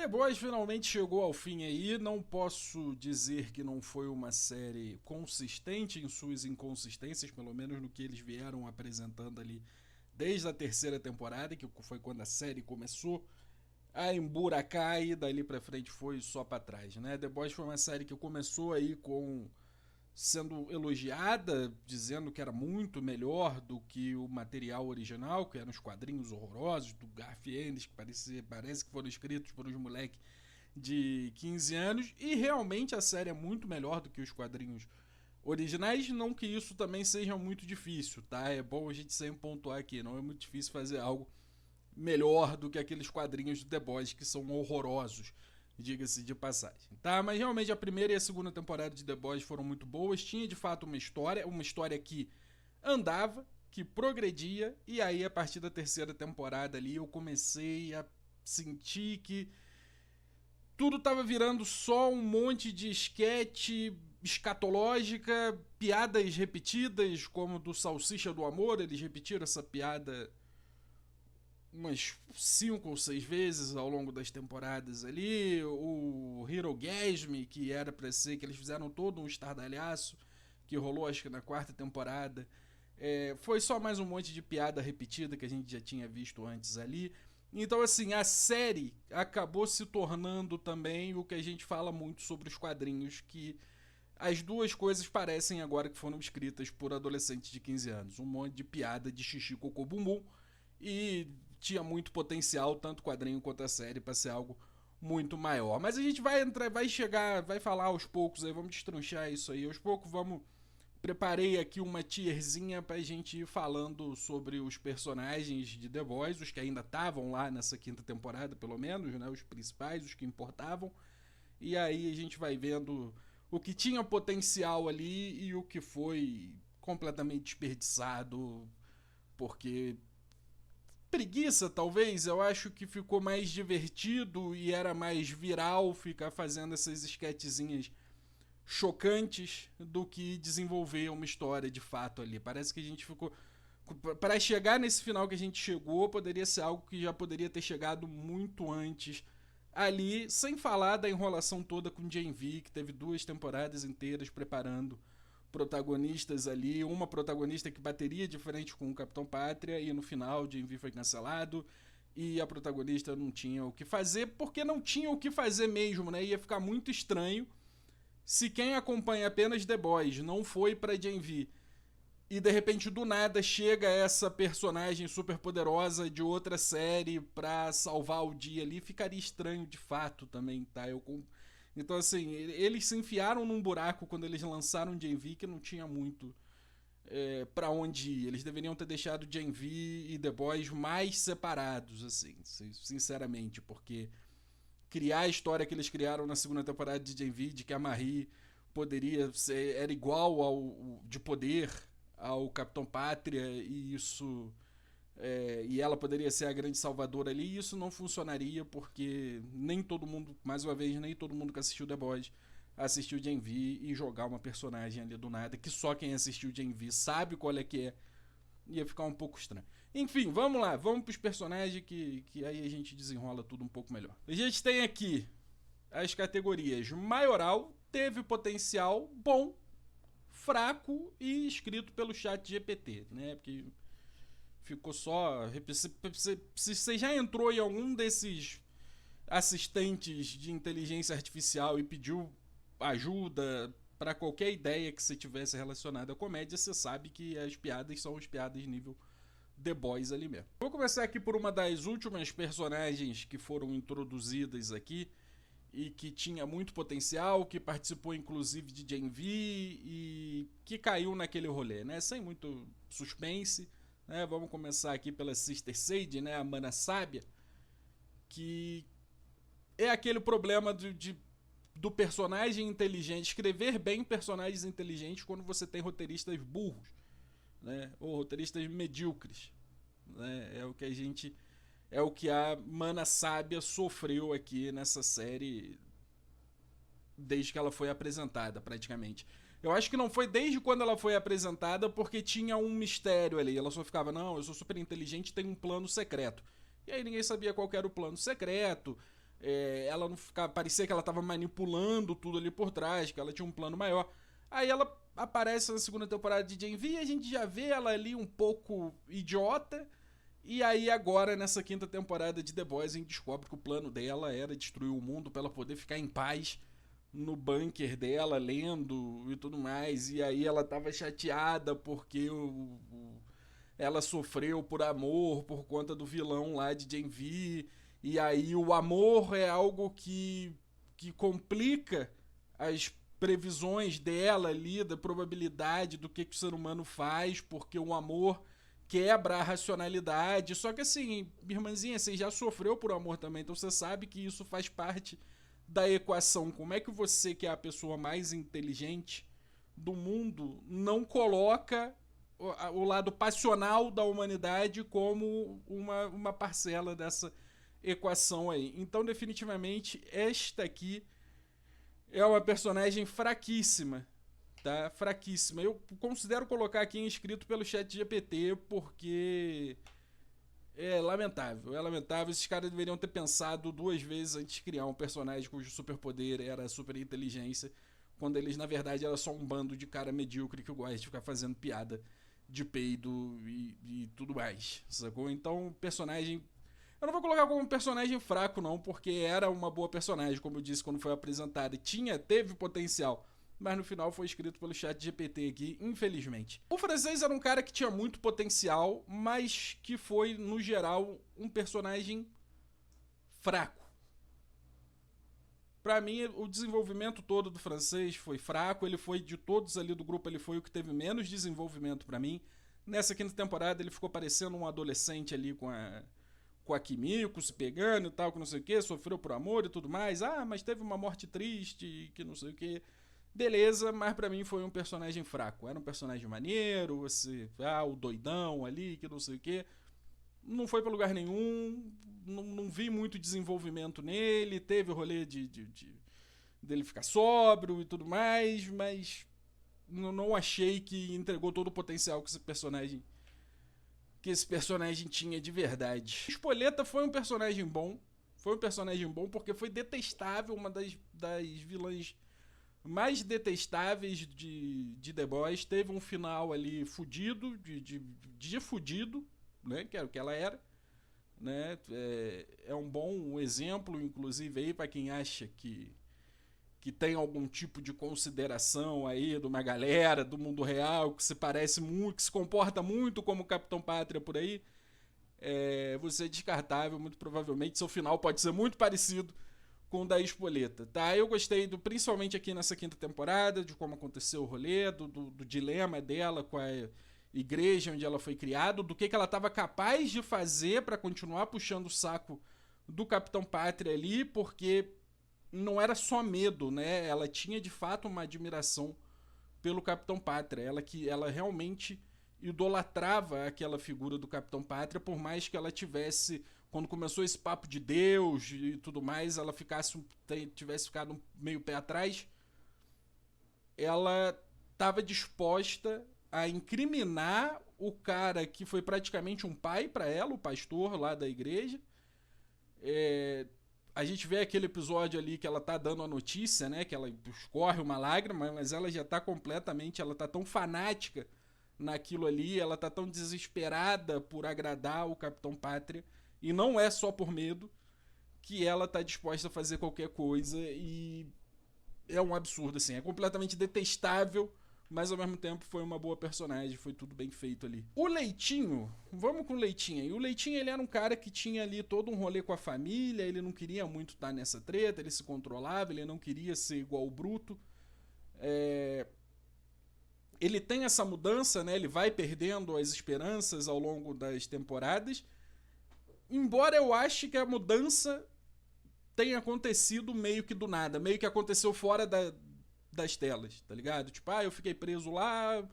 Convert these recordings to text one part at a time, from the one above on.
The Boys finalmente chegou ao fim aí. Não posso dizer que não foi uma série consistente em suas inconsistências, pelo menos no que eles vieram apresentando ali desde a terceira temporada, que foi quando a série começou a emburacar e dali pra frente foi só pra trás, né? The Boys foi uma série que começou aí com sendo elogiada, dizendo que era muito melhor do que o material original, que eram os quadrinhos horrorosos do Garth Ennis, que parece que foram escritos por uns moleques de 15 anos, e realmente a série é muito melhor do que os quadrinhos originais, não que isso também seja muito difícil, tá? É bom a gente sempre pontuar aqui, não é muito difícil fazer algo melhor do que aqueles quadrinhos do The Boys que são horrorosos, diga-se de passagem, tá? Mas realmente a primeira e a segunda temporada de The Boys foram muito boas, tinha de fato uma história que andava, que progredia, e aí a partir da terceira temporada ali eu comecei a sentir que tudo tava virando só um monte de esquete escatológica, piadas repetidas, como do Salsicha do Amor, eles repetiram essa piada umas 5 ou 6 vezes ao longo das temporadas ali. O Hero Gasm, que era pra ser, que eles fizeram todo um estardalhaço, que rolou acho que na quarta temporada. Foi só mais um monte de piada repetida que a gente já tinha visto antes ali. Então, assim, a série acabou se tornando também o que a gente fala muito sobre os quadrinhos, que as duas coisas parecem agora que foram escritas por adolescentes de 15 anos. Um monte de piada de xixi, cocô, bumbum, e tinha muito potencial, tanto o quadrinho quanto a série, para ser algo muito maior. Mas a gente vai entrar, vai chegar, vai falar aos poucos aí, vamos destranchar isso aí. Aos poucos vamos. Preparei aqui uma tierzinha pra gente ir falando sobre os personagens de The Boys, os que ainda estavam lá nessa quinta temporada, pelo menos, né? Os principais, os que importavam. E aí a gente vai vendo o que tinha potencial ali e o que foi completamente desperdiçado, porque preguiça, talvez. Eu acho que ficou mais divertido e era mais viral ficar fazendo essas esquetezinhas chocantes do que desenvolver uma história de fato ali. Parece que a gente ficou. Para chegar nesse final que a gente chegou, poderia ser algo que já poderia ter chegado muito antes ali, sem falar da enrolação toda com Gen V, que teve 2 temporadas inteiras preparando protagonistas ali, uma protagonista que bateria de frente com o Capitão Pátria, e no final Gen V foi cancelado e a protagonista não tinha o que fazer, porque não tinha o que fazer mesmo, né? Ia ficar muito estranho se quem acompanha apenas The Boys não foi pra Gen V e de repente do nada chega essa personagem super poderosa de outra série pra salvar o dia ali, ficaria estranho de fato também, tá? Então assim, eles se enfiaram num buraco quando eles lançaram Gen V que não tinha muito pra onde ir. Eles deveriam ter deixado Gen V e The Boys mais separados, assim, sinceramente, porque criar a história que eles criaram na segunda temporada de Gen V, de que a Marie poderia ser, era igual ao de poder ao Capitão Pátria, e isso e ela poderia ser a grande salvadora ali, e isso não funcionaria porque nem todo mundo, mais uma vez, nem todo mundo que assistiu The Boys assistiu Gen V, e jogar uma personagem ali do nada que só quem assistiu Gen V sabe qual é que é, ia ficar um pouco estranho. Enfim, vamos lá, vamos pros personagens que aí a gente desenrola tudo um pouco melhor. A gente tem aqui as categorias maioral, teve potencial, bom, fraco e escrito pelo chat GPT, né? Porque ficou só. Se você já entrou em algum desses assistentes de inteligência artificial e pediu ajuda para qualquer ideia que você tivesse relacionada à comédia, você sabe que as piadas são as piadas nível The Boys ali mesmo. Vou começar aqui por uma das últimas personagens que foram introduzidas aqui e que tinha muito potencial, que participou inclusive de Gen V e que caiu naquele rolê, né? Sem muito suspense, né? Vamos começar aqui pela Sister Sage, né? A Mana Sábia, que é aquele problema do personagem inteligente, escrever bem personagens inteligentes quando você tem roteiristas burros, né? Ou roteiristas medíocres, né? É o que a Mana Sábia sofreu aqui nessa série desde que ela foi apresentada, praticamente. Eu acho que não foi desde quando ela foi apresentada, porque tinha um mistério ali. Ela só ficava, não, eu sou super inteligente, tenho um plano secreto. E aí ninguém sabia qual era o plano secreto. ela não ficava, parecia que ela estava manipulando tudo ali por trás, que ela tinha um plano maior. Aí ela aparece na segunda temporada de Gen V e a gente já vê ela ali um pouco idiota. E aí agora, nessa quinta temporada de The Boys, a gente descobre que o plano dela era destruir o mundo para ela poder ficar em paz no bunker dela, lendo e tudo mais. E aí ela tava chateada porque ela sofreu por amor, por conta do vilão lá de Gen V. E aí o amor é algo que complica as previsões dela ali, da probabilidade do que o ser humano faz, porque o amor quebra a racionalidade. Só que assim, minha irmãzinha, você já sofreu por amor também, então você sabe que isso faz parte da equação. Como é que você, que é a pessoa mais inteligente do mundo, não coloca o lado passional da humanidade como uma parcela dessa equação aí? Então, definitivamente, esta aqui é uma personagem fraquíssima, tá? Fraquíssima. Eu considero colocar aqui inscrito pelo chat GPT porque é lamentável, é lamentável. Esses caras deveriam ter pensado duas vezes antes de criar um personagem cujo superpoder era a super inteligência, quando eles, na verdade, era só um bando de cara medíocre que gosta de ficar fazendo piada de peido e tudo mais, sacou? Então, personagem... Eu não vou colocar como um personagem fraco, não, porque era uma boa personagem, como eu disse quando foi apresentada. Teve potencial, mas no final foi escrito pelo chat GPT aqui, infelizmente. O francês era um cara que tinha muito potencial, mas que foi, no geral, um personagem fraco. Pra mim, o desenvolvimento todo do francês foi fraco. Ele foi, de todos ali do grupo, ele foi o que teve menos desenvolvimento pra mim. Nessa quinta temporada, ele ficou parecendo um adolescente ali com a Kimiko se pegando e tal, que não sei o que, sofreu por amor e tudo mais. Ah, mas teve uma morte triste, que não sei o que. Beleza, mas pra mim foi um personagem fraco. Era um personagem maneiro, o doidão ali, que não sei o que. Não foi pra lugar nenhum, não vi muito desenvolvimento nele. Teve o rolê dele ficar sóbrio e tudo mais, mas não achei que entregou todo o potencial que esse personagem tinha de verdade. Espoleta foi um personagem bom. Foi um personagem bom porque foi detestável, uma das vilãs mais detestáveis de The Boys. Teve um final ali fudido, de fudido, né? Que era o que ela era. Né? É um bom exemplo, inclusive, aí para quem acha que tem algum tipo de consideração aí de uma galera do mundo real que se parece muito, que se comporta muito como o Capitão Pátria por aí. Você é descartável, muito provavelmente seu final pode ser muito parecido com o da Espoleta, tá? Eu gostei principalmente aqui nessa quinta temporada, de como aconteceu o rolê, do dilema dela com a igreja onde ela foi criada, do que ela estava capaz de fazer para continuar puxando o saco do Capitão Pátria ali, porque não era só medo, né? Ela tinha de fato uma admiração pelo Capitão Pátria. Ela realmente idolatrava aquela figura do Capitão Pátria, por mais que ela tivesse, quando começou esse papo de Deus e tudo mais, ela tivesse ficado meio pé atrás. Ela estava disposta a incriminar o cara que foi praticamente um pai para ela, o pastor lá da igreja. A gente vê aquele episódio ali que ela tá dando a notícia, né? Que ela escorre uma lágrima, mas ela já tá completamente... Ela tá tão fanática naquilo ali, ela tá tão desesperada por agradar o Capitão Pátria, e não é só por medo, que ela tá disposta a fazer qualquer coisa, e é um absurdo, assim. É completamente detestável, mas ao mesmo tempo foi uma boa personagem, foi tudo bem feito ali. O Leitinho, vamos com o Leitinho aí. O Leitinho, ele era um cara que tinha ali todo um rolê com a família, ele não queria muito estar nessa treta, ele se controlava, ele não queria ser igual o Bruto. Ele tem essa mudança, né? Ele vai perdendo as esperanças ao longo das temporadas, embora eu ache que a mudança tenha acontecido meio que do nada, meio que aconteceu fora das telas, tá ligado? Tipo, eu fiquei preso lá,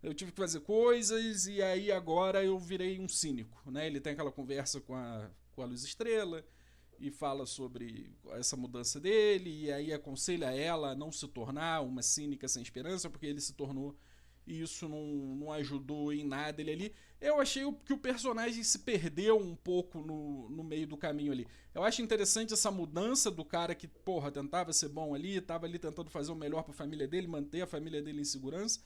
eu tive que fazer coisas e aí agora eu virei um cínico, né? Ele tem aquela conversa com a Luz Estrela e fala sobre essa mudança dele e aí aconselha ela a não se tornar uma cínica sem esperança, porque ele se tornou e isso não ajudou em nada ele ali. Eu achei que o personagem se perdeu um pouco no meio do caminho ali. Eu acho interessante essa mudança do cara que, porra, tentava ser bom ali, tava ali tentando fazer o melhor pra família dele, manter a família dele em segurança.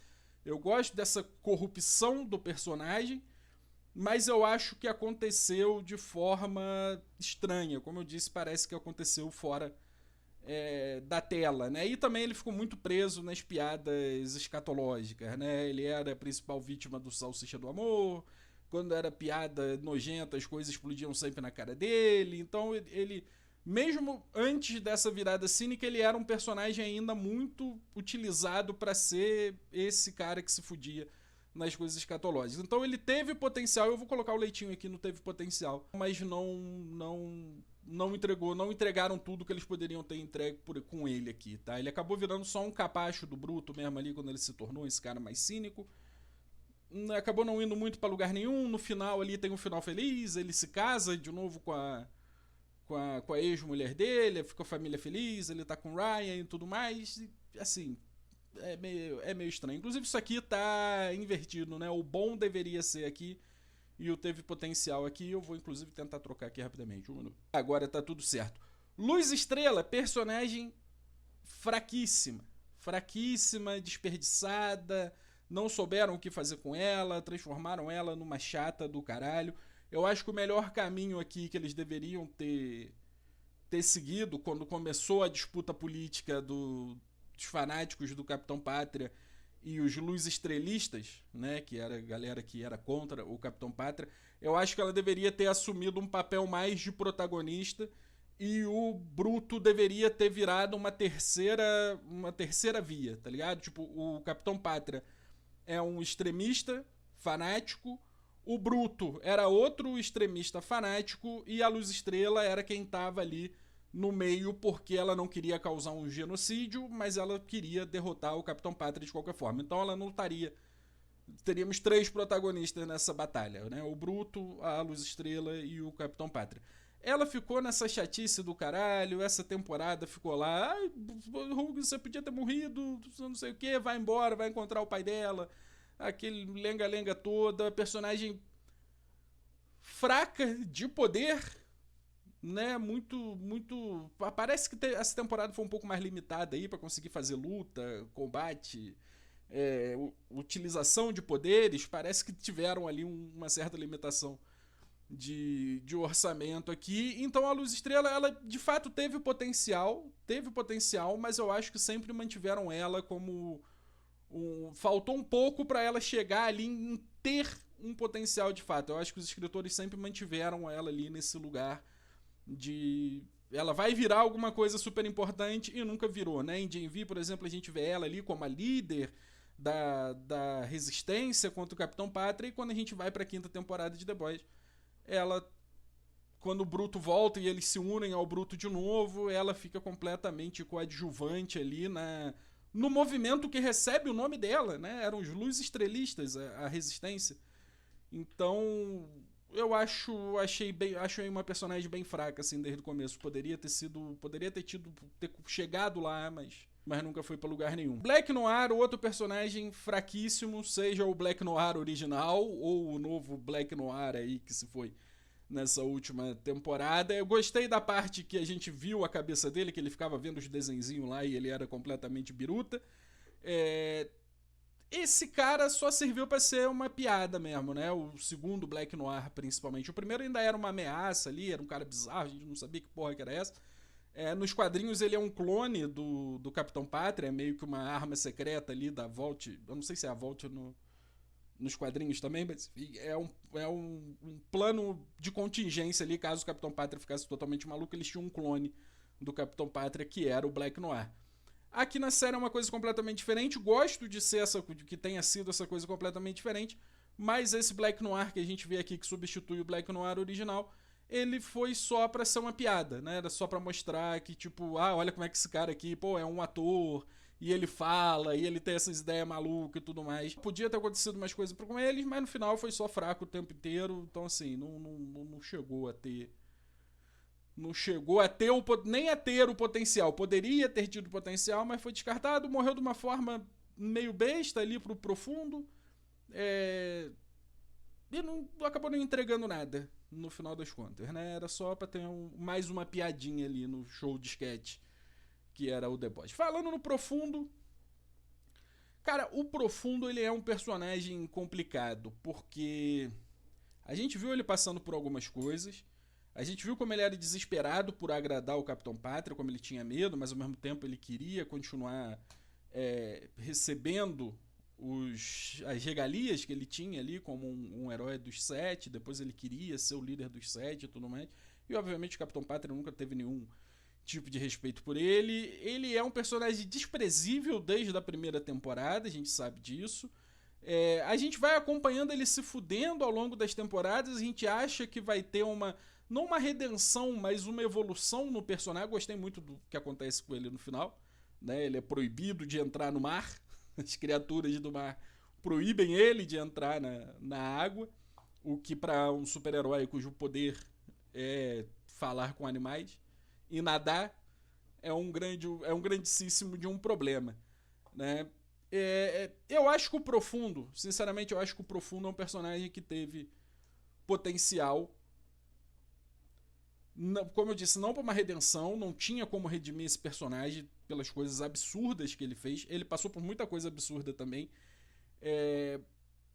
Eu gosto dessa corrupção do personagem, mas eu acho que aconteceu de forma estranha. Como eu disse, parece que aconteceu fora da tela, né? E também ele ficou muito preso nas piadas escatológicas, né? Ele era a principal vítima do Salsicha do Amor. Quando era piada nojenta, as coisas explodiam sempre na cara dele. Então ele mesmo antes dessa virada cínica, ele era um personagem ainda muito utilizado para ser esse cara que se fudia nas coisas escatológicas. Então ele teve potencial, eu vou colocar o Leitinho aqui, não teve potencial, mas não entregou, não entregaram tudo que eles poderiam ter entregue com ele aqui, tá? Ele acabou virando só um capacho do Bruto mesmo ali, quando ele se tornou esse cara mais cínico. Acabou não indo muito pra lugar nenhum. No final ali tem um final feliz, ele se casa de novo com a ex-mulher dele, fica a família feliz, ele tá com o Ryan e tudo mais. E, assim, é meio estranho. Inclusive isso aqui tá invertido, né? O bom deveria ser aqui e o teve potencial aqui. Eu vou inclusive tentar trocar aqui rapidamente, um minuto. Agora tá tudo certo. Luz Estrela, personagem fraquíssima. Fraquíssima, desperdiçada. Não souberam o que fazer com ela, transformaram ela numa chata do caralho. Eu acho que o melhor caminho aqui que eles deveriam ter seguido quando começou a disputa política dos fanáticos do Capitão Pátria e os Luz Estrelistas, né, que era a galera que era contra o Capitão Pátria, eu acho que ela deveria ter assumido um papel mais de protagonista e o Bruto deveria ter virado uma terceira via, tá ligado? Tipo, o Capitão Pátria é um extremista fanático, o Bruto era outro extremista fanático e a Luz Estrela era quem estava ali no meio porque ela não queria causar um genocídio, mas ela queria derrotar o Capitão Pátria de qualquer forma. Então ela não estaria... Teríamos 3 protagonistas nessa batalha, né? O Bruto, a Luz Estrela e o Capitão Pátria. Ela ficou nessa chatice do caralho, essa temporada ficou lá, ai, você podia ter morrido, não sei o que, vai embora, vai encontrar o pai dela, aquele lenga-lenga toda, personagem fraca de poder, né, muito... Parece que essa temporada foi um pouco mais limitada aí pra conseguir fazer luta, combate, utilização de poderes, parece que tiveram ali uma certa limitação de orçamento aqui. Então a Luz Estrela, ela de fato teve potencial, mas eu acho que sempre mantiveram ela como faltou um pouco para ela chegar ali em ter um potencial de fato. Eu acho que os escritores sempre mantiveram ela ali nesse lugar de... Ela vai virar alguma coisa super importante e nunca virou, né? Em Gen-V, por exemplo, a gente vê ela ali como a líder da resistência contra o Capitão Pátria, e quando a gente vai para a 5ª temporada de The Boys, ela, quando o Bruto volta e eles se unem ao Bruto de novo, ela fica completamente coadjuvante ali no movimento que recebe o nome dela, né? Eram os Luz Estrelistas, a resistência. Então, eu achei uma personagem bem fraca assim desde o começo. Poderia ter chegado lá, mas nunca foi pra lugar nenhum. Black Noir, outro personagem fraquíssimo, seja o Black Noir original ou o novo Black Noir aí que se foi nessa última temporada. Eu gostei da parte que a gente viu a cabeça dele, que ele ficava vendo os desenzinhos lá e ele era completamente biruta. Esse cara só serviu pra ser uma piada mesmo, né? O segundo Black Noir, principalmente. O primeiro ainda era uma ameaça ali, era um cara bizarro, a gente não sabia que porra que era essa. Nos quadrinhos ele é um clone do Capitão Pátria, é meio que uma arma secreta ali da Vault. Eu não sei se é a Vault nos quadrinhos também, mas é um plano de contingência ali, caso o Capitão Pátria ficasse totalmente maluco, eles tinham um clone do Capitão Pátria que era o Black Noir. Aqui na série é uma coisa completamente diferente, gosto de que tenha sido essa coisa completamente diferente, mas esse Black Noir que a gente vê aqui, que substitui o Black Noir original, ele foi só pra ser uma piada, né? Era só pra mostrar que, tipo, olha como é que esse cara aqui, pô, é um ator, e ele fala, e ele tem essas ideias malucas e tudo mais. Podia ter acontecido mais coisas com eles, mas no final foi só fraco o tempo inteiro, então assim, não chegou a ter... Não chegou a ter nem a ter o potencial. Poderia ter tido potencial, mas foi descartado, morreu de uma forma meio besta ali pro profundo. E acabou não entregando nada no final das contas, né? Era só pra ter mais uma piadinha ali no show de sketch, que era o The Boys. Falando no profundo, cara, o profundo ele é um personagem complicado, porque a gente viu ele passando por algumas coisas, a gente viu como ele era desesperado por agradar o Capitão Pátria, como ele tinha medo, mas ao mesmo tempo ele queria continuar recebendo as regalias que ele tinha ali como um herói dos Sete. Depois ele queria ser o líder dos Sete e tudo mais. E obviamente o Capitão Pátria nunca teve nenhum tipo de respeito por ele. Ele é um personagem desprezível desde a primeira temporada, a gente sabe disso. A gente vai acompanhando ele se fudendo ao longo das temporadas, a gente acha que vai ter não uma redenção, mas uma evolução no personagem. Gostei muito do que acontece com ele no final, né? Ele é proibido de entrar no mar, as criaturas do mar proíbem ele de entrar na água, o que para um super-herói cujo poder é falar com animais e nadar é um grandíssimo de um problema, né? Eu acho que o Profundo, sinceramente, eu acho que o Profundo é um personagem que teve potencial, como eu disse, não para uma redenção, não tinha como redimir esse personagem pelas coisas absurdas que ele fez. Ele passou por muita coisa absurda também,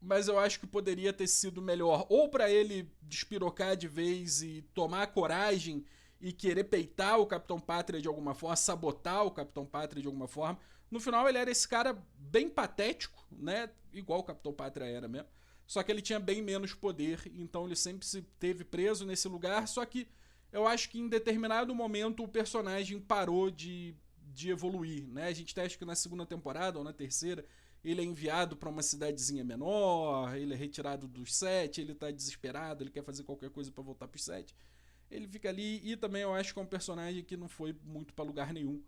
mas eu acho que poderia ter sido melhor, ou para ele despirocar de vez e tomar coragem e querer peitar o Capitão Pátria de alguma forma, sabotar o Capitão Pátria de alguma forma. No final ele era esse cara bem patético, né? Igual o Capitão Pátria era mesmo, só que ele tinha bem menos poder, então ele sempre se teve preso nesse lugar. Só que eu acho que em determinado momento o personagem parou de evoluir, né? A gente acha que na segunda temporada ou na terceira ele é enviado para uma cidadezinha menor, ele é retirado dos Sete, ele tá desesperado, ele quer fazer qualquer coisa para voltar pros Sete. Ele fica ali, e também eu acho que é um personagem que não foi muito para lugar nenhum,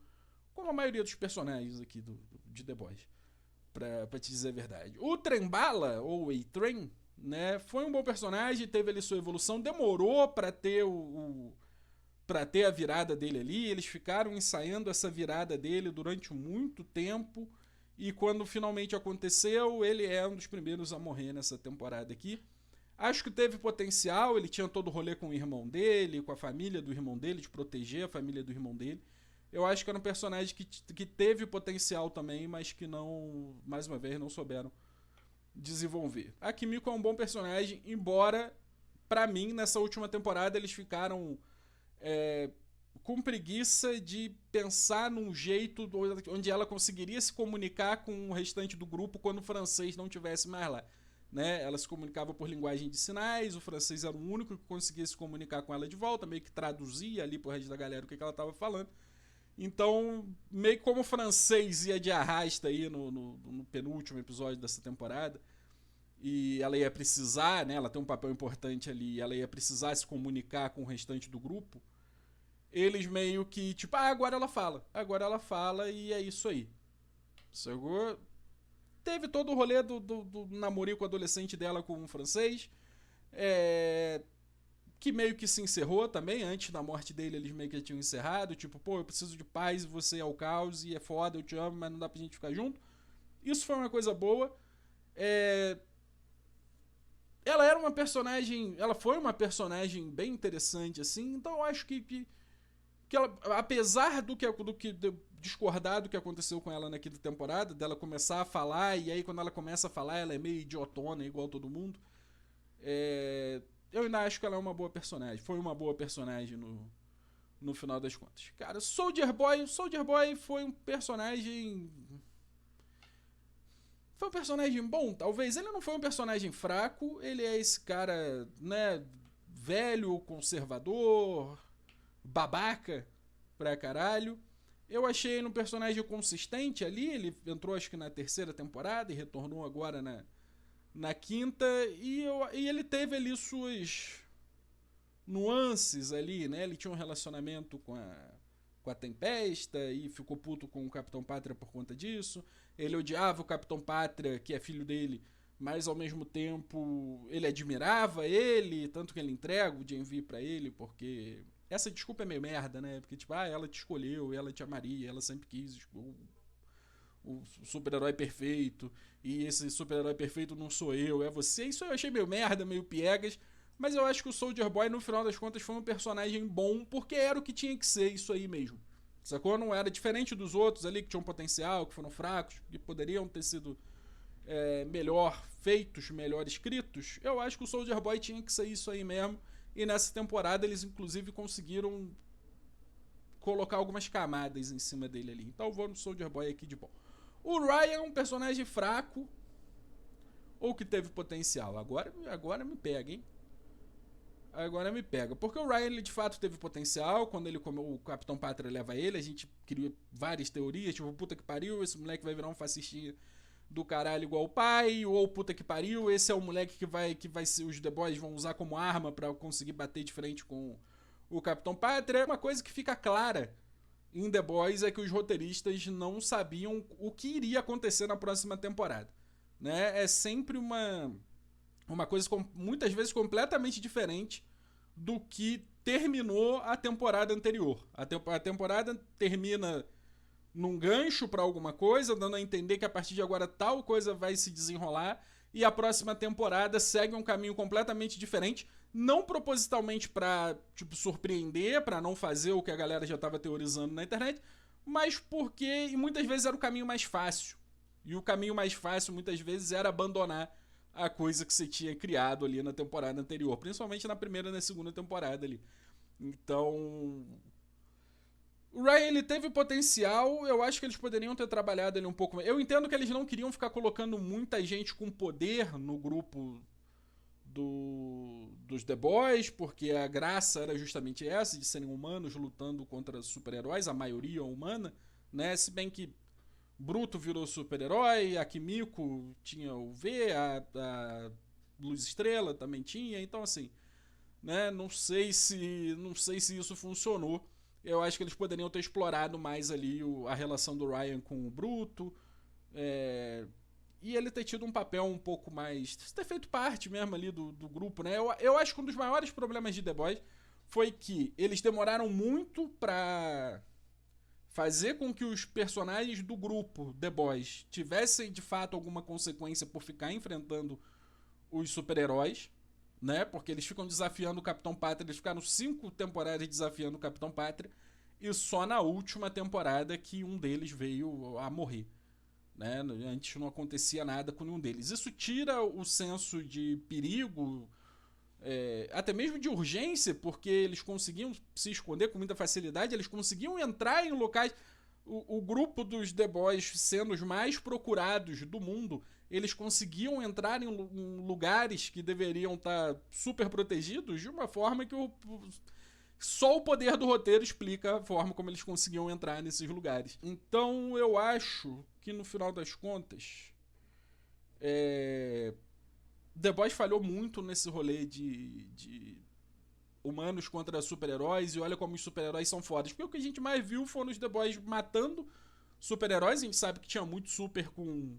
como a maioria dos personagens aqui de The Boys, pra te dizer a verdade. O Trembala, ou A-Train, né, foi um bom personagem, teve ali sua evolução, demorou pra ter para ter a virada dele ali. Eles ficaram ensaiando essa virada dele durante muito tempo, e quando finalmente aconteceu, ele é um dos primeiros a morrer nessa temporada aqui. Acho que teve potencial, ele tinha todo o rolê com o irmão dele, com a família do irmão dele, de proteger a família do irmão dele. Eu acho que era um personagem que teve potencial também, mas que não, mais uma vez, não souberam desenvolver. A Kimiko é um bom personagem, embora, pra mim, nessa última temporada, eles ficaram com preguiça de pensar num jeito onde ela conseguiria se comunicar com o restante do grupo quando o francês não tivesse mais lá, né? Ela se comunicava por linguagem de sinais, o francês era o único que conseguia se comunicar com ela de volta, meio que traduzia ali pro resto da galera o que ela estava falando. Então, meio que como o francês ia de arrasta aí no penúltimo episódio dessa temporada, e ela ia precisar, né, ela tem um papel importante ali, ela ia precisar se comunicar com o restante do grupo, eles meio que, tipo, agora ela fala e é isso aí. Sacou? Teve todo o rolê do namorico adolescente dela com um francês, que meio que se encerrou também. Antes da morte dele, eles meio que tinham encerrado, tipo, pô, eu preciso de paz e você é o caos, e é foda, eu te amo, mas não dá pra gente ficar junto. Isso foi uma coisa boa. Ela foi uma personagem bem interessante, assim, então eu acho que ela, apesar do que discordar do que aconteceu com ela na quinta temporada, dela começar a falar, e aí quando ela começa a falar, ela é meio idiotona, igual todo mundo, eu ainda acho que ela é uma boa personagem. Foi uma boa personagem no final das contas. Cara, Soldier Boy foi um personagem... Foi um personagem bom, talvez. Ele não foi um personagem fraco. Ele é esse cara, né, velho, conservador, babaca pra caralho. Eu achei ele um personagem consistente ali. Ele entrou acho que na terceira temporada e retornou agora na quinta. E ele teve ali suas nuances ali, né? Ele tinha um relacionamento com a Tempesta e ficou puto com o Capitão Pátria por conta disso. Ele odiava o Capitão Pátria, que é filho dele, mas ao mesmo tempo ele admirava ele, tanto que ele entrega o GMV pra ele, porque essa desculpa é meio merda, né? Porque tipo, ela te escolheu, ela te amaria, ela sempre quis o super-herói perfeito, e esse super-herói perfeito não sou eu, é você. Isso eu achei meio merda, meio piegas, mas eu acho que o Soldier Boy, no final das contas, foi um personagem bom, porque era o que tinha que ser, isso aí mesmo. Sacou? Não era diferente dos outros ali que tinham potencial, que foram fracos, que poderiam ter sido melhor feitos, melhor escritos. Eu acho que o Soldier Boy tinha que ser isso aí mesmo. E nessa temporada eles inclusive conseguiram colocar algumas camadas em cima dele ali. Então eu vou no Soldier Boy aqui de bom. O Ryan é um personagem fraco ou que teve potencial. Agora me pega, hein? Agora me pega. Porque o Ryan, ele de fato teve potencial. Quando o Capitão Pátria leva ele, a gente criou várias teorias. Tipo, puta que pariu, esse moleque vai virar um fascistinha do caralho igual o pai. Ou puta que pariu, esse é o moleque que vai ser, os The Boys vão usar como arma pra conseguir bater de frente com o Capitão Pátria. Uma coisa que fica clara em The Boys é que os roteiristas não sabiam o que iria acontecer na próxima temporada. Né? É sempre uma coisa muitas vezes completamente diferente do que terminou a temporada anterior. A temporada termina num gancho para alguma coisa, dando a entender que a partir de agora tal coisa vai se desenrolar, e a próxima temporada segue um caminho completamente diferente, não propositalmente para surpreender, para não fazer o que a galera já estava teorizando na internet, mas porque e muitas vezes era o caminho mais fácil. E o caminho mais fácil muitas vezes era abandonar a coisa que você tinha criado ali na temporada anterior, principalmente na primeira e na segunda temporada ali. Então, o Ryan, ele teve potencial, eu acho que eles poderiam ter trabalhado ele um pouco mais. Eu entendo que eles não queriam ficar colocando muita gente com poder no grupo dos The Boys, porque a graça era justamente essa, de serem humanos lutando contra super-heróis, a maioria humana, né? Se bem que Bruto virou super-herói, a Kimiko tinha o V, a Luz Estrela também tinha, então assim, né? Não sei se isso funcionou. Eu acho que eles poderiam ter explorado mais ali a relação do Ryan com o Bruto, e ele ter tido um papel um pouco mais, ter feito parte mesmo ali do grupo, né? Eu acho que um dos maiores problemas de The Boys foi que eles demoraram muito pra fazer com que os personagens do grupo The Boys tivessem de fato alguma consequência por ficar enfrentando os super-heróis, né? Porque eles ficam desafiando o Capitão Pátria, eles ficaram 5 temporadas desafiando o Capitão Pátria, e só na última temporada que um deles veio a morrer. Né? Antes não acontecia nada com nenhum deles. Isso tira o senso de perigo, até mesmo de urgência, porque eles conseguiam se esconder com muita facilidade, eles conseguiam entrar em locais. O grupo dos The Boys, sendo os mais procurados do mundo, eles conseguiam entrar em lugares que deveriam estar super protegidos de uma forma que só o poder do roteiro explica a forma como eles conseguiam entrar nesses lugares. Então eu acho que no final das contas The Boys falhou muito nesse rolê de humanos contra super-heróis, e olha como os super-heróis são fodas. Porque o que a gente mais viu foram os The Boys matando super-heróis. A gente sabe que tinha muito super com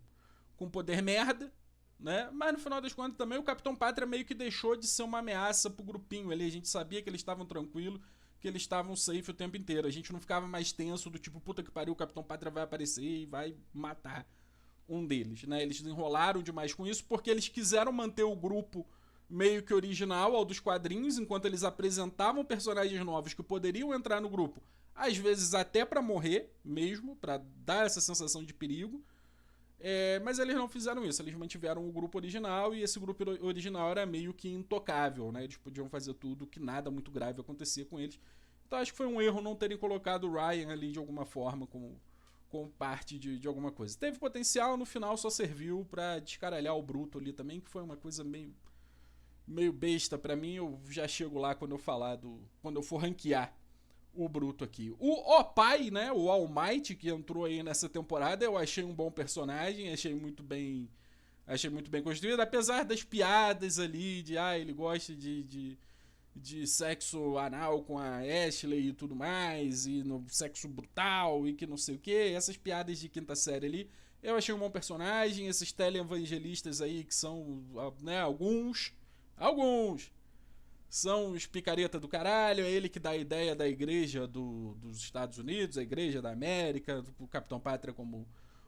poder merda, né? Mas no final das contas também o Capitão Pátria meio que deixou de ser uma ameaça pro grupinho ali. A gente sabia que eles estavam tranquilos, que eles estavam safe o tempo inteiro. A gente não ficava mais tenso do tipo, puta que pariu, o Capitão Pátria vai aparecer e vai matar um deles, né? Eles enrolaram demais com isso porque eles quiseram manter o grupo meio que original ao dos quadrinhos, enquanto eles apresentavam personagens novos que poderiam entrar no grupo, às vezes até pra morrer mesmo, pra dar essa sensação de perigo. Mas eles não fizeram isso, eles mantiveram o grupo original, e esse grupo original era meio que intocável, né? Eles podiam fazer tudo, que nada muito grave acontecia com eles. Então acho que foi um erro não terem colocado o Ryan ali de alguma forma como parte de alguma coisa. Teve potencial, no final só serviu pra descaralhar o Bruto ali também, que foi uma coisa meio besta pra mim. Eu já chego lá quando eu for ranquear o Bruto aqui. O pai, né, o All Might, que entrou aí nessa temporada, eu achei um bom personagem, achei muito bem construído, apesar das piadas ali de ele gosta de sexo anal com a Ashley e tudo mais, e no sexo brutal e que não sei o que, essas piadas de quinta série ali. Eu achei um bom personagem. Esses televangelistas aí que são, né, alguns são os picareta do caralho. É ele que dá a ideia da igreja dos Estados Unidos, a igreja da América, o Capitão Pátria como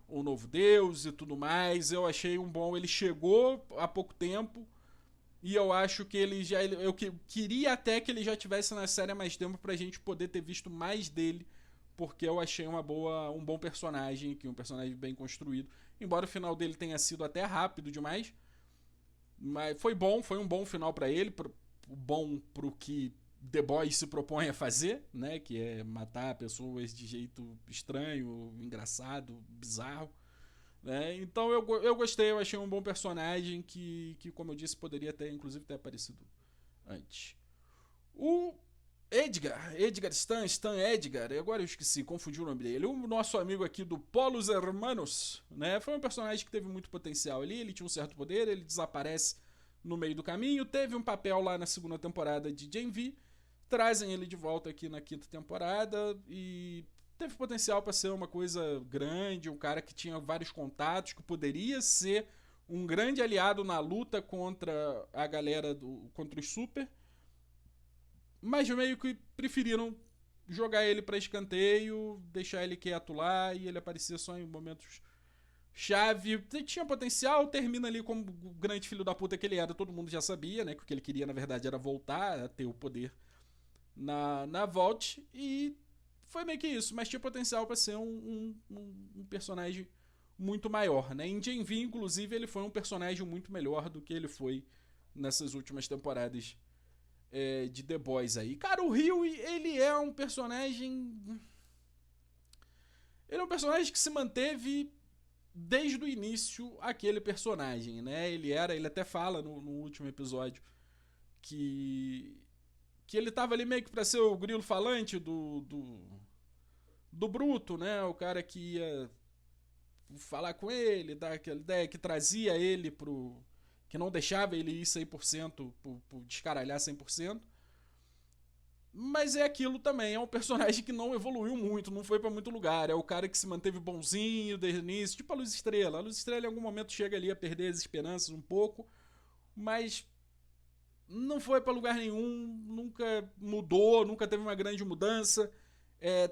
o novo deus e tudo mais. Eu achei um bom. Ele chegou há pouco tempo. E eu acho que ele já. Eu queria até que ele já tivesse na série há mais tempo pra gente poder ter visto mais dele. Porque eu achei um bom personagem aqui, um personagem bem construído. Embora o final dele tenha sido até rápido demais. Mas foi bom, foi um bom final pra ele. Bom pro que The Boys se propõe a fazer, né? Que é matar pessoas de jeito estranho, engraçado, bizarro. Né? Então eu gostei, eu achei um bom personagem que, como eu disse, poderia ter, inclusive, ter aparecido antes. O Edgar Stan Edgar, agora eu esqueci, confundi o nome dele. O nosso amigo aqui do Polos Hermanos, né? Foi um personagem que teve muito potencial ali, ele tinha um certo poder, ele desaparece no meio do caminho, teve um papel lá na segunda temporada de Gen V, trazem ele de volta aqui na quinta temporada e teve potencial para ser uma coisa grande, um cara que tinha vários contatos, que poderia ser um grande aliado na luta contra a galera contra os Super, mas meio que preferiram jogar ele para escanteio, deixar ele quieto lá e ele aparecia só em momentos chave. Tinha potencial, termina ali como o grande filho da puta que ele era, todo mundo já sabia, né, que o que ele queria na verdade era voltar a ter o poder na Vault, e foi meio que isso, mas tinha potencial para ser um personagem muito maior, né? Em Gen V, inclusive, ele foi um personagem muito melhor do que ele foi nessas últimas temporadas de The Boys aí. Cara, o Rio, ele é um personagem... Ele é um personagem que se manteve desde o início aquele personagem, né? Ele até fala no último episódio que ele tava ali meio que pra ser o grilo falante do Bruto, né? O cara que ia falar com ele, dar aquela ideia, que trazia ele pro... que não deixava ele ir 100%, pro descaralhar 100%. Mas é aquilo também, é um personagem que não evoluiu muito, não foi pra muito lugar. É o cara que se manteve bonzinho desde o início, tipo a Luz Estrela. A Luz Estrela em algum momento chega ali a perder as esperanças um pouco, mas não foi pra lugar nenhum, nunca mudou, nunca teve uma grande mudança.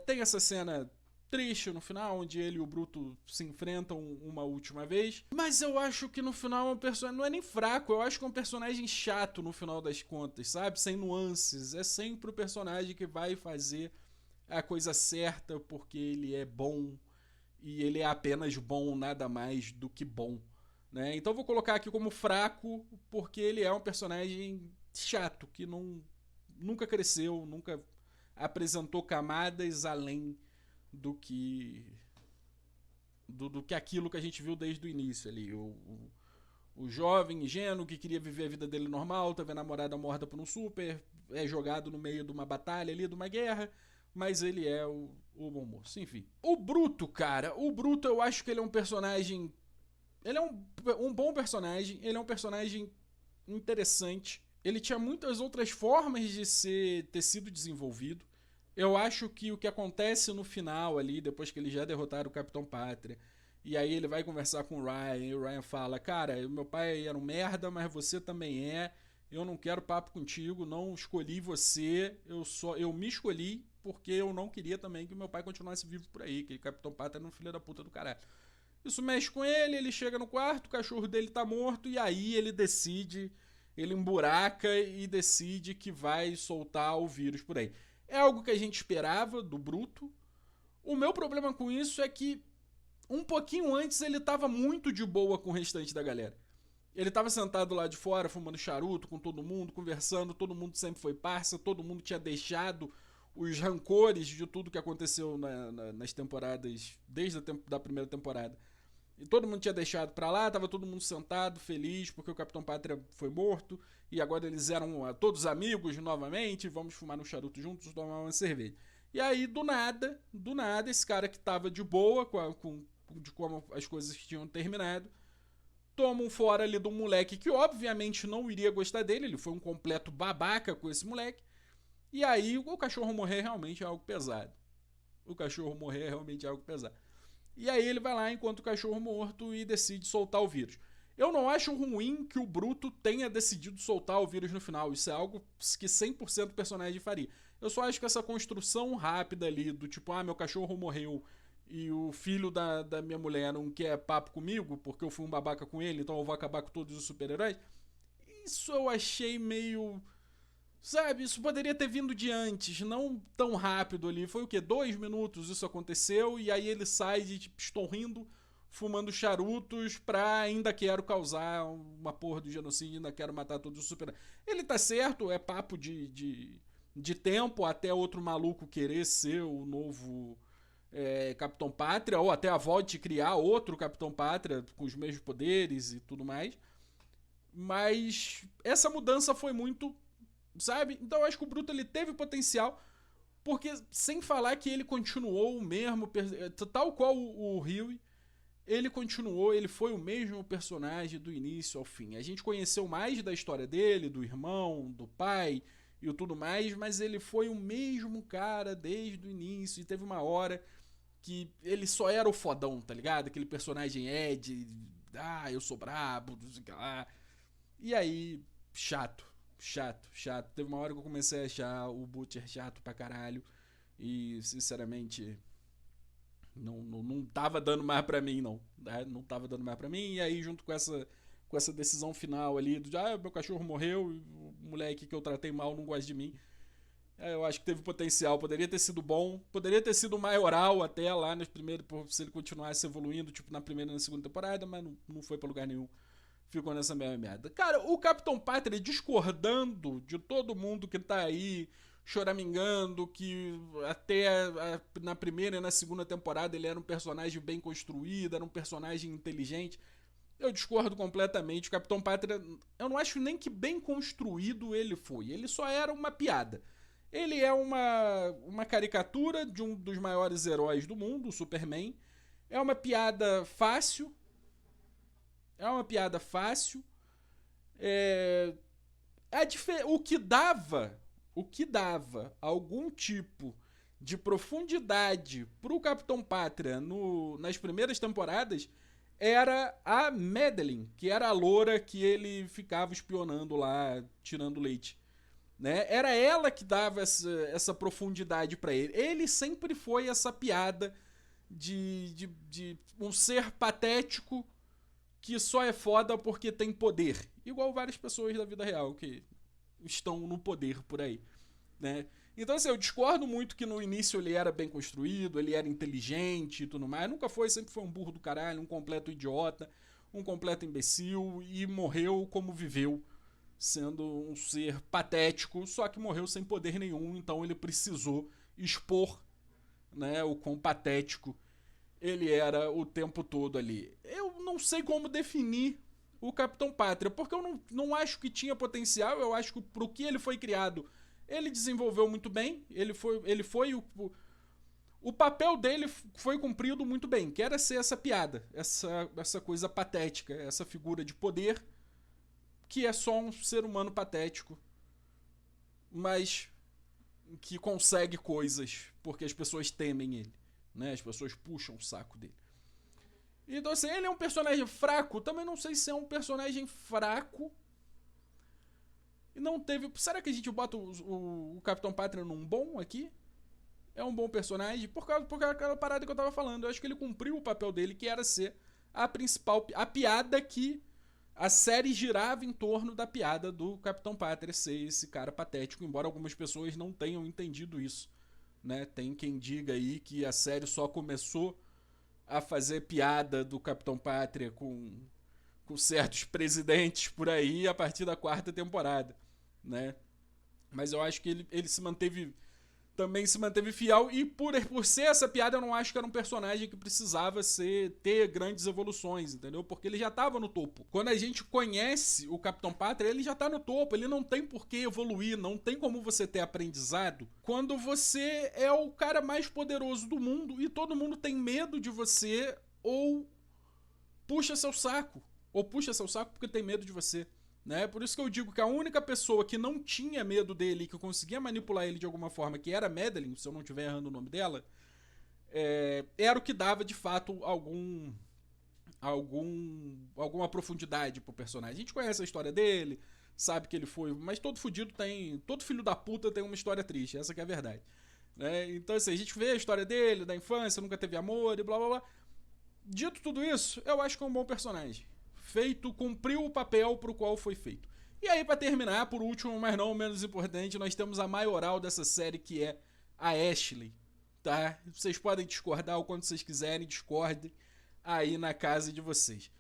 Tem essa cena triste no final, onde ele e o Bruto se enfrentam uma última vez. Mas eu acho que no final é um personagem... não é nem fraco, eu acho que é um personagem chato no final das contas, sabe? Sem nuances. É sempre o personagem que vai fazer a coisa certa porque ele é bom. E ele é apenas bom, nada mais do que bom. Né? Então eu vou colocar aqui como fraco porque ele é um personagem chato, que nunca cresceu, nunca apresentou camadas além do que aquilo que a gente viu desde o início ali. O jovem ingênuo que queria viver a vida dele normal, teve a namorada morta por um super, é jogado no meio de uma batalha ali, de uma guerra, mas ele é o bom moço. Enfim. O Bruto, cara, eu acho que ele é um personagem... ele é um bom personagem, ele é um personagem interessante. Ele tinha muitas outras formas de ter sido desenvolvido. Eu acho que o que acontece no final ali, depois que eles já derrotaram o Capitão Pátria, e aí ele vai conversar com o Ryan, e o Ryan fala, cara, meu pai era um merda, mas você também é, eu não quero papo contigo, não escolhi você, eu me escolhi porque eu não queria também que meu pai continuasse vivo por aí, que o Capitão Pátria era um filho da puta do caralho. Isso mexe com ele chega no quarto, o cachorro dele tá morto, e aí ele decide, ele emburaca e decide que vai soltar o vírus por aí. É algo que a gente esperava do Bruto. O meu problema com isso é que um pouquinho antes ele tava muito de boa com o restante da galera. Ele tava sentado lá de fora, fumando charuto com todo mundo, conversando, todo mundo sempre foi parça, todo mundo tinha deixado os rancores de tudo que aconteceu nas temporadas, desde da primeira temporada. E todo mundo tinha deixado pra lá, tava todo mundo sentado, feliz, porque o Capitão Pátria foi morto, e agora eles eram todos amigos novamente, vamos fumar um charuto juntos, tomar uma cerveja. E aí, do nada, esse cara que tava de boa de como as coisas tinham terminado, toma um fora ali do moleque que obviamente não iria gostar dele, ele foi um completo babaca com esse moleque, e aí o cachorro morrer realmente é algo pesado. O cachorro morrer é realmente algo pesado. E aí ele vai lá, enquanto o cachorro morto, e decide soltar o vírus. Eu não acho ruim que o Bruto tenha decidido soltar o vírus no final. Isso é algo que 100% do personagem faria. Eu só acho que essa construção rápida ali, do tipo, meu cachorro morreu e o filho da minha mulher não quer papo comigo, porque eu fui um babaca com ele, então eu vou acabar com todos os super-heróis. Isso eu achei meio... Sabe, isso poderia ter vindo de antes, não tão rápido ali. Foi o quê? 2 minutos isso aconteceu, e aí ele sai de tipo, estou rindo, fumando charutos pra ainda quero causar uma porra do genocídio, ainda quero matar todos os super. Ele tá certo, é papo de tempo até outro maluco querer ser o novo Capitão Pátria, ou até a VOD criar outro Capitão Pátria com os mesmos poderes e tudo mais. Mas essa mudança foi muito, sabe? Então eu acho que o Bruto ele teve potencial, porque sem falar que ele continuou o mesmo, tal qual o Huey, ele continuou, ele foi o mesmo personagem do início ao fim. A gente conheceu mais da história dele, do irmão, do pai e tudo mais, mas ele foi o mesmo cara desde o início, e teve uma hora que ele só era o fodão, tá ligado? Aquele personagem Ed, eu sou brabo, não sei o que lá. E aí, chato. Teve uma hora que eu comecei a achar o Butcher chato pra caralho. E, sinceramente, não tava dando mais pra mim, não. Né? Não tava dando mais pra mim. E aí, junto com essa decisão final ali, meu cachorro morreu, o moleque que eu tratei mal não gosta de mim. Eu acho que teve potencial, poderia ter sido bom, poderia ter sido maioral até lá nas primeiras, se ele continuasse evoluindo, tipo na primeira e na segunda temporada, mas não foi pra lugar nenhum. Ficou nessa mesma merda. Cara, o Capitão Pátria discordando de todo mundo que tá aí choramingando, que até na primeira e na segunda temporada ele era um personagem bem construído, era um personagem inteligente. Eu discordo completamente. O Capitão Pátria, eu não acho nem que bem construído ele foi. Ele só era uma piada. Ele é uma caricatura de um dos maiores heróis do mundo, o Superman. É uma piada fácil. É... O que dava algum tipo de profundidade pro Capitão Pátria nas primeiras temporadas era a Madeline, que era a loura que ele ficava espionando lá, tirando leite. Né? Era ela que dava essa profundidade para ele. Ele sempre foi essa piada de um ser patético que só é foda porque tem poder. Igual várias pessoas da vida real que estão no poder por aí. Né? Então, assim, eu discordo muito que no início ele era bem construído, ele era inteligente e tudo mais. Nunca foi, sempre foi um burro do caralho, um completo idiota, um completo imbecil, e morreu como viveu, sendo um ser patético, só que morreu sem poder nenhum, então ele precisou expor, né, o quão patético ele era o tempo todo ali. Eu não sei como definir o Capitão Pátria, porque eu não acho que tinha potencial, eu acho que pro que ele foi criado, ele desenvolveu muito bem, ele foi o papel dele foi cumprido muito bem, que era ser essa piada, essa coisa patética, essa figura de poder, que é só um ser humano patético, mas que consegue coisas porque as pessoas temem ele, né? As pessoas puxam o saco dele. Então, assim, ele é um personagem fraco. Também não sei se é um personagem fraco. E não teve... Será que a gente bota o Capitão Pátria num bom aqui? É um bom personagem? Por causa daquela parada que eu tava falando. Eu acho que ele cumpriu o papel dele, que era ser a principal... A piada que a série girava em torno da piada do Capitão Pátria ser esse cara patético, embora algumas pessoas não tenham entendido isso. Né? Tem quem diga aí que a série só começou a fazer piada do Capitão Pátria com certos presidentes por aí a partir da 4ª temporada, né? Mas eu acho que ele também se manteve fiel, e por ser essa piada eu não acho que era um personagem que precisava ter grandes evoluções, entendeu? Porque ele já estava no topo. Quando a gente conhece o Capitão Pátria, ele já está no topo, ele não tem por que evoluir, não tem como você ter aprendizado quando você é o cara mais poderoso do mundo e todo mundo tem medo de você ou puxa seu saco porque tem medo de você. Né? Por isso que eu digo que a única pessoa que não tinha medo dele, que conseguia manipular ele de alguma forma, que era a Madeline, se eu não estiver errando o nome dela, era o que dava de fato alguma profundidade pro personagem. A gente conhece a história dele, sabe que ele foi, mas todo fudido todo filho da puta tem uma história triste, essa que é a verdade. né? Então, assim, a gente vê a história dele, da infância, nunca teve amor e blá blá blá. Dito tudo isso, eu acho que é um bom personagem. Feito, cumpriu o papel pro qual foi feito. E aí, pra terminar, por último, mas não menos importante, nós temos a maioral dessa série, que é a Ashley, tá? Vocês podem discordar o quanto vocês quiserem, discordem aí na casa de vocês.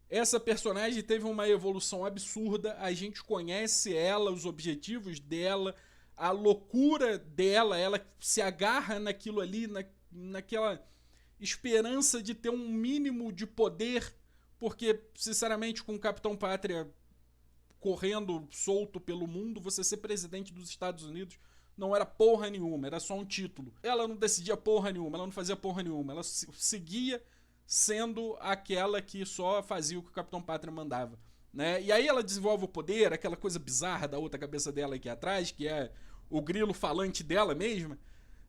Essa personagem teve uma evolução absurda, a gente conhece ela, os objetivos dela, a loucura dela, ela se agarra naquilo ali, naquela esperança de ter um mínimo de poder, porque, sinceramente, com o Capitão Pátria correndo solto pelo mundo, você ser presidente dos Estados Unidos não era porra nenhuma, era só um título. Ela não decidia porra nenhuma, ela não fazia porra nenhuma, ela seguia sendo aquela que só fazia o que o Capitão Pátria mandava, né? E aí ela desenvolve o poder, aquela coisa bizarra da outra cabeça dela aqui atrás, que é o grilo falante dela mesma,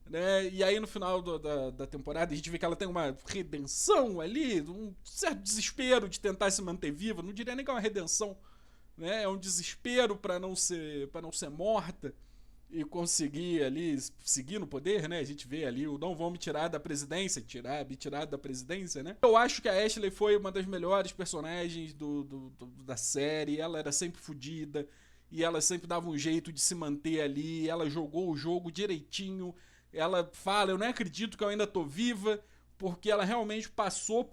né? E aí no final da temporada a gente vê que ela tem uma redenção ali, um certo desespero de tentar se manter viva, não diria nem que é uma redenção, né? É um desespero para não ser morta e conseguir ali seguir no poder, né? A gente vê ali o não vão me tirar da presidência, me tirar da presidência, né? Eu acho que a Ashley foi uma das melhores personagens da série. Ela era sempre fodida e ela sempre dava um jeito de se manter ali. Ela jogou o jogo direitinho. Ela fala, eu não acredito que eu ainda tô viva, porque ela realmente passou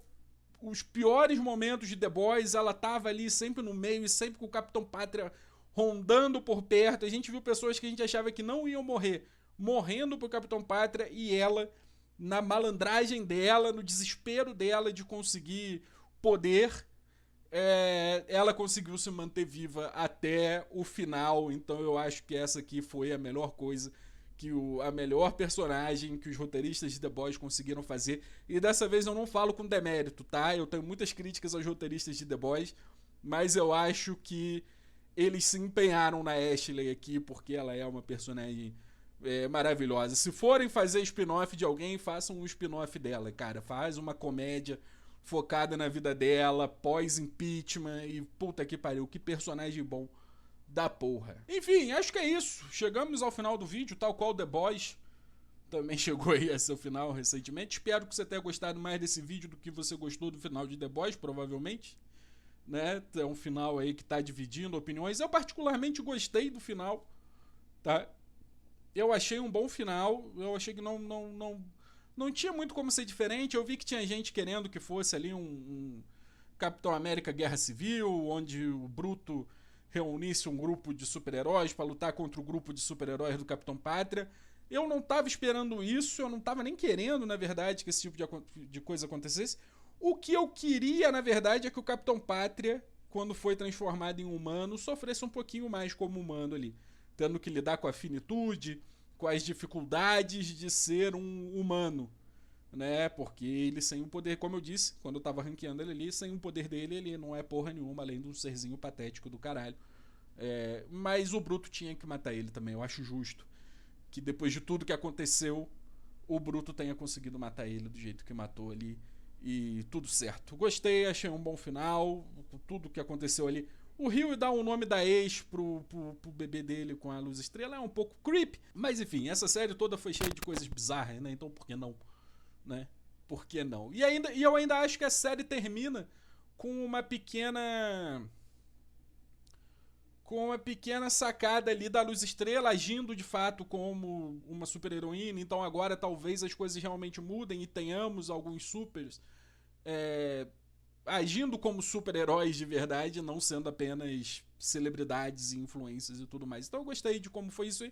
os piores momentos de The Boys. Ela tava ali sempre no meio e sempre com o Capitão Pátria rondando por perto. A gente viu pessoas que a gente achava que não iam morrer, morrendo pro Capitão Pátria, e ela, na malandragem dela, no desespero dela de conseguir poder, ela conseguiu se manter viva até o final. Então eu acho que essa aqui foi a melhor coisa, a melhor personagem que os roteiristas de The Boys conseguiram fazer. E dessa vez eu não falo com demérito, tá? Eu tenho muitas críticas aos roteiristas de The Boys, mas eu acho que eles se empenharam na Ashley aqui, porque ela é uma personagem maravilhosa. Se forem fazer spin-off de alguém, façam um spin-off dela, cara. Faz uma comédia focada na vida dela, pós-impeachment, e puta que pariu, que personagem bom da porra. Enfim, acho que é isso. Chegamos ao final do vídeo, tal qual The Boys também chegou aí a seu final recentemente. Espero que você tenha gostado mais desse vídeo do que você gostou do final de The Boys, provavelmente, né? É um final aí que tá dividindo opiniões. Eu particularmente gostei do final, tá? Eu achei um bom final. Eu achei que não tinha muito como ser diferente. Eu vi que tinha gente querendo que fosse ali um Capitão América Guerra Civil, onde o Bruto reunisse um grupo de super-heróis para lutar contra o grupo de super-heróis do Capitão Pátria. Eu não tava esperando isso, eu não tava nem querendo, na verdade, que esse tipo de coisa acontecesse. O que eu queria, na verdade, é que o Capitão Pátria, quando foi transformado em humano, sofresse um pouquinho mais como humano ali, tendo que lidar com a finitude, com as dificuldades de ser um humano, né? Porque ele sem o poder, como eu disse, quando eu tava ranqueando ele ali, sem o poder dele, ele não é porra nenhuma, além de um serzinho patético do caralho. Mas o Bruto tinha que matar ele também. Eu acho justo que depois de tudo que aconteceu, o Bruto tenha conseguido matar ele do jeito que matou ali. E tudo certo. Gostei, achei um bom final. Tudo que aconteceu ali. O Rio dá o nome da ex pro bebê dele com a luz estrela é um pouco creepy. Mas enfim, essa série toda foi cheia de coisas bizarras, né? Então por que não? Né? Por que não? E eu ainda acho que a série termina com uma pequena sacada ali da Luz Estrela agindo de fato como uma super heroína. Então agora talvez as coisas realmente mudem e tenhamos alguns supers agindo como super-heróis de verdade, não sendo apenas celebridades e influências e tudo mais. Então eu gostei de como foi isso.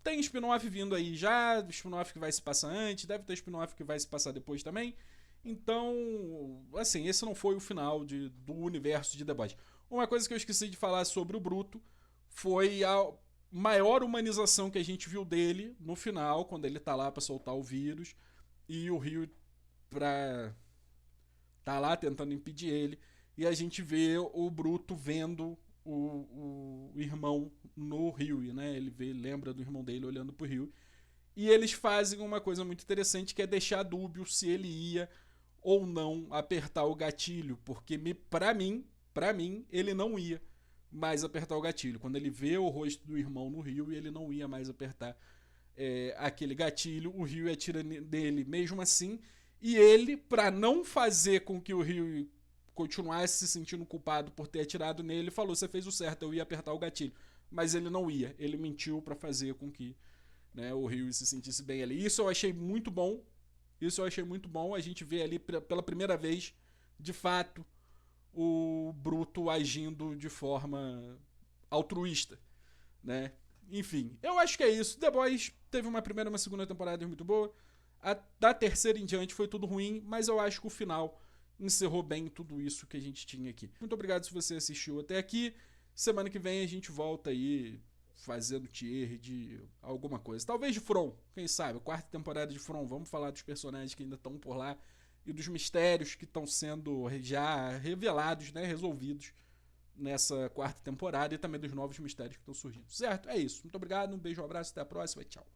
Tem spin-off vindo aí já, spin-off que vai se passar antes, deve ter spin-off que vai se passar depois também. Então, assim, esse não foi o final do universo de The Boys. Uma coisa que eu esqueci de falar sobre o Bruto foi a maior humanização que a gente viu dele no final, quando ele tá lá pra soltar o vírus e o Rio tá lá tentando impedir ele, e a gente vê o Bruto vendo o irmão no Rio, né? Ele lembra do irmão dele olhando pro Rio, e eles fazem uma coisa muito interessante, que é deixar dúbio se ele ia ou não apertar o gatilho, porque pra mim, ele não ia mais apertar o gatilho. Quando ele vê o rosto do irmão no Rio, ele não ia mais apertar aquele gatilho, o Ryu atira nele mesmo assim, e ele, para não fazer com que o Ryu continuasse se sentindo culpado por ter atirado nele, falou: você fez o certo, eu ia apertar o gatilho. Mas ele não ia, ele mentiu para fazer com que, né, o Ryu se sentisse bem ali. Isso eu achei muito bom. A gente vê ali pela primeira vez, de fato, o Bruto agindo de forma altruísta, né? Enfim, eu acho que é isso. The Boys teve uma primeira e uma segunda temporada muito boa. Da terceira em diante foi tudo ruim, mas eu acho que o final encerrou bem tudo isso que a gente tinha aqui. Muito obrigado se você assistiu até aqui. Semana que vem a gente volta aí fazendo tier de alguma coisa. Talvez de From, quem sabe? Quarta temporada de From. Vamos falar dos personagens que ainda estão por lá e dos mistérios que estão sendo já revelados, né, resolvidos nessa quarta temporada, e também dos novos mistérios que estão surgindo. Certo? É isso. Muito obrigado, um beijo, um abraço, até a próxima e tchau.